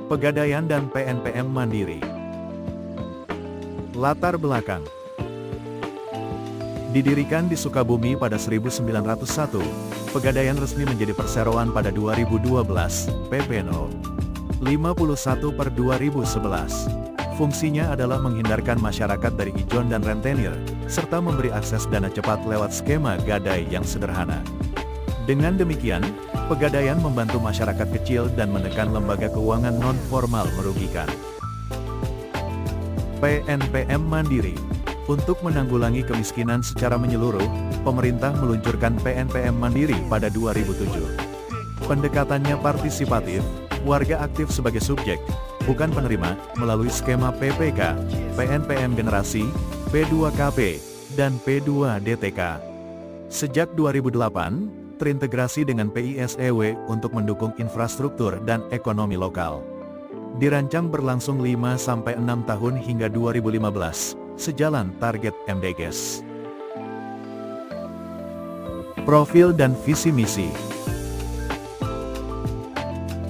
Pegadaian dan PNPM Mandiri. Latar belakang. Didirikan di Sukabumi pada 1901, Pegadaian resmi menjadi perseroan pada 2012, PP No. 51/2011. Fungsinya adalah menghindarkan masyarakat dari ijon dan rentenir, serta memberi akses dana cepat lewat skema gadai yang sederhana. Dengan demikian, Pegadaian membantu masyarakat kecil dan menekan lembaga keuangan non-formal merugikan. PNPM Mandiri. Untuk menanggulangi kemiskinan secara menyeluruh, pemerintah meluncurkan PNPM Mandiri pada 2007. Pendekatannya partisipatif, warga aktif sebagai subjek, bukan penerima, melalui skema PPK, PNPM Generasi, P2KP, dan P2DTK. Sejak 2008, terintegrasi dengan PISEW untuk mendukung infrastruktur dan ekonomi lokal. Dirancang berlangsung 5-6 tahun hingga 2015, sejalan target MDGs. Profil dan visi misi.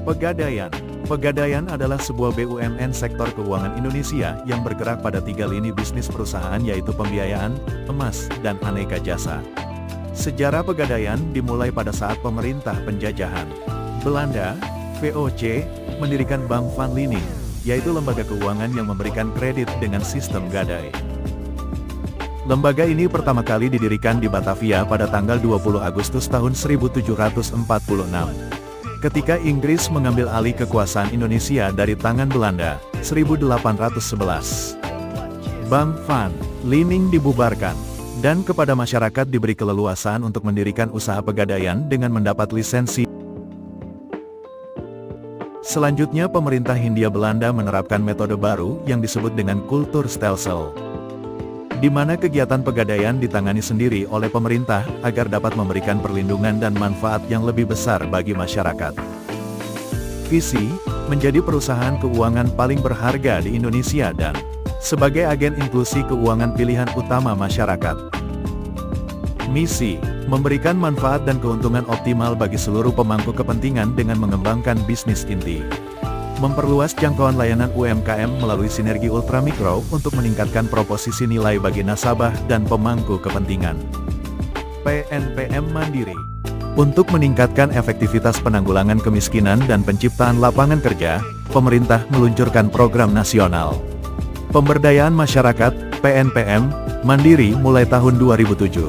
Pegadaian. Pegadaian adalah sebuah BUMN sektor keuangan Indonesia yang bergerak pada 3 lini bisnis perusahaan, yaitu pembiayaan, emas, dan aneka jasa. Sejarah Pegadaian dimulai pada saat pemerintah penjajahan Belanda, VOC, mendirikan Bank Van Liening, yaitu lembaga keuangan yang memberikan kredit dengan sistem gadai. Lembaga ini pertama kali didirikan di Batavia pada tanggal 20 Agustus tahun 1746. Ketika Inggris mengambil alih kekuasaan Indonesia dari tangan Belanda, 1811. Bank Van Liening dibubarkan, dan kepada masyarakat diberi keleluasaan untuk mendirikan usaha pegadaian dengan mendapat lisensi. Selanjutnya pemerintah Hindia Belanda menerapkan metode baru yang disebut dengan kultur stelsel, di mana kegiatan pegadaian ditangani sendiri oleh pemerintah agar dapat memberikan perlindungan dan manfaat yang lebih besar bagi masyarakat. Visi, menjadi perusahaan keuangan paling berharga di Indonesia dan sebagai agen inklusi keuangan pilihan utama masyarakat. Misi, memberikan manfaat dan keuntungan optimal bagi seluruh pemangku kepentingan dengan mengembangkan bisnis inti. Memperluas jangkauan layanan UMKM melalui sinergi ultramikro untuk meningkatkan proposisi nilai bagi nasabah dan pemangku kepentingan. PNPM Mandiri. Untuk meningkatkan efektivitas penanggulangan kemiskinan dan penciptaan lapangan kerja, pemerintah meluncurkan program nasional Pemberdayaan Masyarakat, PNPM, Mandiri mulai tahun 2007.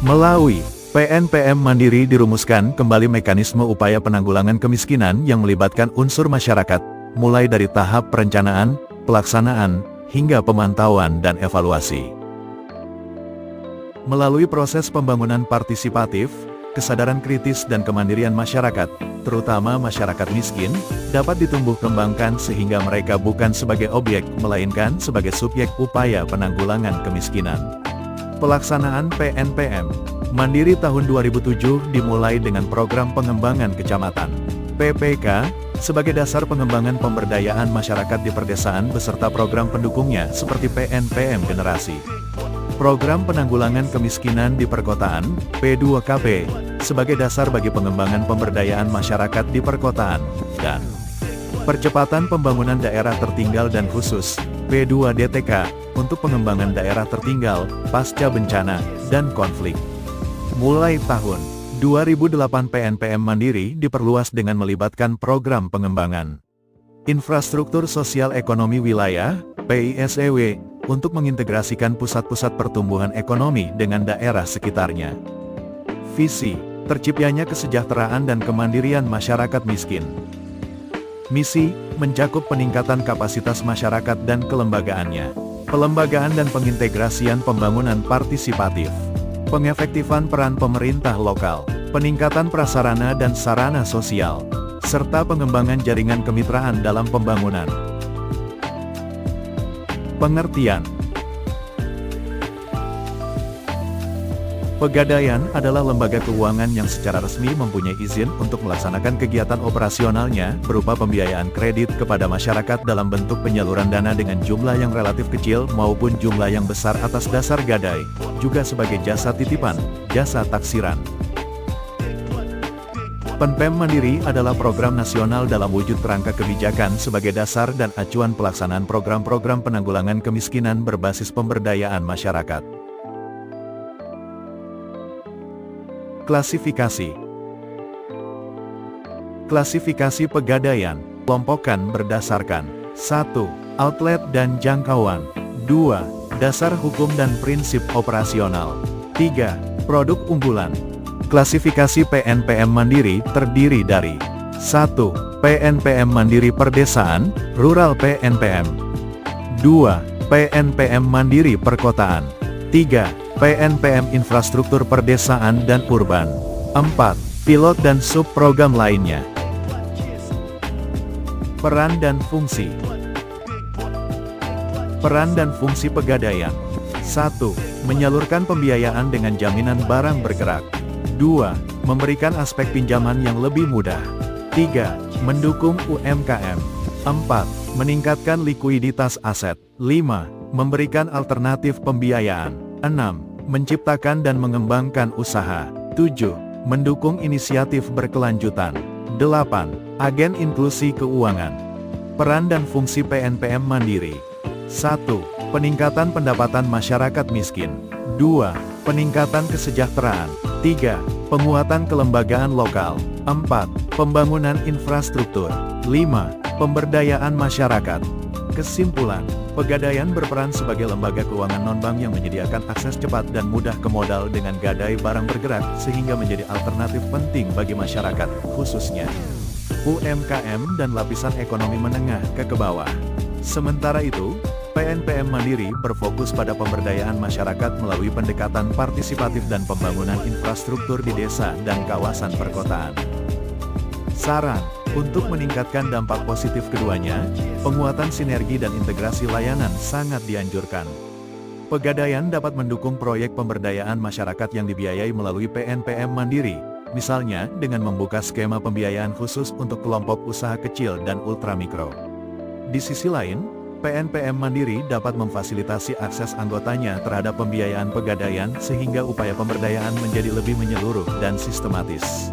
Melalui PNPM Mandiri dirumuskan kembali mekanisme upaya penanggulangan kemiskinan yang melibatkan unsur masyarakat, mulai dari tahap perencanaan, pelaksanaan, hingga pemantauan dan evaluasi. Melalui proses pembangunan partisipatif, kesadaran kritis dan kemandirian masyarakat, terutama masyarakat miskin, dapat ditumbuh kembangkan sehingga mereka bukan sebagai objek, melainkan sebagai subjek upaya penanggulangan kemiskinan. Pelaksanaan PNPM Mandiri tahun 2007 dimulai dengan program pengembangan kecamatan PPK sebagai dasar pengembangan pemberdayaan masyarakat di perdesaan beserta program pendukungnya seperti PNPM Generasi. Program penanggulangan kemiskinan di perkotaan P2KP sebagai dasar bagi pengembangan pemberdayaan masyarakat di perkotaan dan percepatan pembangunan daerah tertinggal dan khusus P2DTK untuk pengembangan daerah tertinggal pasca bencana dan konflik. Mulai tahun 2008 PNPM Mandiri diperluas dengan melibatkan program pengembangan infrastruktur sosial ekonomi wilayah PISEW untuk mengintegrasikan pusat-pusat pertumbuhan ekonomi dengan daerah sekitarnya. Visi, terciptanya kesejahteraan dan kemandirian masyarakat miskin. Misi, mencakup peningkatan kapasitas masyarakat dan kelembagaannya, pelembagaan dan pengintegrasian pembangunan partisipatif, pengefektifan peran pemerintah lokal, peningkatan prasarana dan sarana sosial, serta pengembangan jaringan kemitraan dalam pembangunan. Pengertian. Pegadaian adalah lembaga keuangan yang secara resmi mempunyai izin untuk melaksanakan kegiatan operasionalnya berupa pembiayaan kredit kepada masyarakat dalam bentuk penyaluran dana dengan jumlah yang relatif kecil maupun jumlah yang besar atas dasar gadai, juga sebagai jasa titipan, jasa taksiran. PENPEM Mandiri adalah program nasional dalam wujud kerangka kebijakan sebagai dasar dan acuan pelaksanaan program-program penanggulangan kemiskinan berbasis pemberdayaan masyarakat. Klasifikasi. Klasifikasi Pegadaian, kelompokkan berdasarkan 1. Outlet dan jangkauan. 2. Dasar hukum dan prinsip operasional. 3. Produk unggulan. Klasifikasi PNPM Mandiri terdiri dari 1. PNPM Mandiri Perdesaan, Rural PNPM. 2. PNPM Mandiri Perkotaan. 3. PNPM Infrastruktur Perdesaan dan Urban. 4. Pilot dan subprogram lainnya. Peran dan fungsi. Peran dan fungsi Pegadaian. 1. Menyalurkan pembiayaan dengan jaminan barang bergerak. 2. Memberikan aspek pinjaman yang lebih mudah. 3. Mendukung UMKM. 4. Meningkatkan likuiditas aset. 5. Memberikan alternatif pembiayaan. 6. Menciptakan dan mengembangkan usaha. 7. Mendukung inisiatif berkelanjutan. 8. Agen inklusi keuangan. Peran dan fungsi PNPM Mandiri. 1. Peningkatan pendapatan masyarakat miskin. 2. Peningkatan kesejahteraan. 3. Penguatan kelembagaan lokal. 4. Pembangunan infrastruktur. 5. Pemberdayaan masyarakat. Kesimpulan, Pegadaian berperan sebagai lembaga keuangan non-bank yang menyediakan akses cepat dan mudah ke modal dengan gadai barang bergerak sehingga menjadi alternatif penting bagi masyarakat, khususnya UMKM dan lapisan ekonomi menengah ke bawah. Sementara itu, PNPM Mandiri berfokus pada pemberdayaan masyarakat melalui pendekatan partisipatif dan pembangunan infrastruktur di desa dan kawasan perkotaan. Saran, untuk meningkatkan dampak positif keduanya, penguatan sinergi dan integrasi layanan sangat dianjurkan. Pegadaian dapat mendukung proyek pemberdayaan masyarakat yang dibiayai melalui PNPM Mandiri, misalnya dengan membuka skema pembiayaan khusus untuk kelompok usaha kecil dan ultramikro. Di sisi lain, PNPM Mandiri dapat memfasilitasi akses anggotanya terhadap pembiayaan Pegadaian sehingga upaya pemberdayaan menjadi lebih menyeluruh dan sistematis.